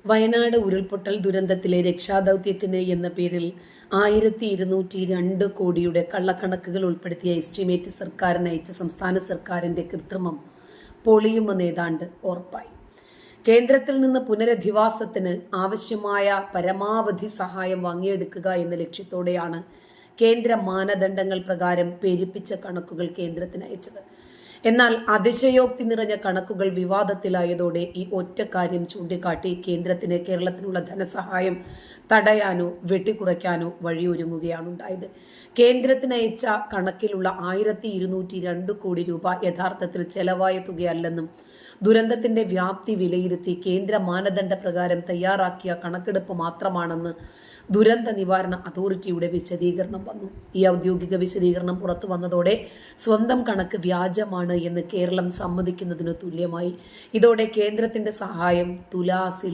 വയനാട് ഉരുൾപൊട്ടൽ ദുരന്തത്തിലെ രക്ഷാദൗത്യത്തിന് എന്ന പേരിൽ 1202 കോടിയുടെ കള്ളക്കണക്കുകൾ ഉൾപ്പെടുത്തിയ എസ്റ്റിമേറ്റ് സർക്കാരിന് അയച്ച സംസ്ഥാന സർക്കാരിന്റെ കൃത്രിമം പൊളിയുമെന്ന് ഏതാണ്ട് ഉറപ്പായി. കേന്ദ്രത്തിൽ നിന്ന് പുനരധിവാസത്തിന് ആവശ്യമായ പരമാവധി സഹായം വാങ്ങിയെടുക്കുക എന്ന ലക്ഷ്യത്തോടെയാണ് കേന്ദ്ര മാനദണ്ഡങ്ങൾ പ്രകാരം പെരുപ്പിച്ച കണക്കുകൾ കേന്ദ്രത്തിന് അയച്ചത്. എന്നാൽ അതിശയോക്തി നിറഞ്ഞ കണക്കുകൾ വിവാദത്തിലായതോടെ ഈ ഒറ്റ കാര്യം ചൂണ്ടിക്കാട്ടി കേന്ദ്രത്തിന് കേരളത്തിനുള്ള ധനസഹായം തടയാനോ വെട്ടിക്കുറയ്ക്കാനോ വഴിയൊരുങ്ങുകയാണ് ഉണ്ടായത്. കേന്ദ്രത്തിന് അയച്ച കണക്കിലുള്ള 1202 കോടി രൂപ യഥാർത്ഥത്തിൽ ചെലവായ തുകയല്ലെന്നും ദുരന്തത്തിന്റെ വ്യാപ്തി വിലയിരുത്തി കേന്ദ്ര മാനദണ്ഡ പ്രകാരം തയ്യാറാക്കിയ കണക്കെടുപ്പ് മാത്രമാണെന്ന് ദുരന്ത നിവാരണ അതോറിറ്റിയുടെ വിശദീകരണം വന്നു. ഈ ഔദ്യോഗിക വിശദീകരണം പുറത്തു വന്നതോടെ സ്വന്തം കണക്ക് വ്യാജമാണ് എന്ന് കേരളം സമ്മതിക്കുന്നതിന് തുല്യമായി. ഇതോടെ കേന്ദ്രത്തിന്റെ സഹായം തുലാസില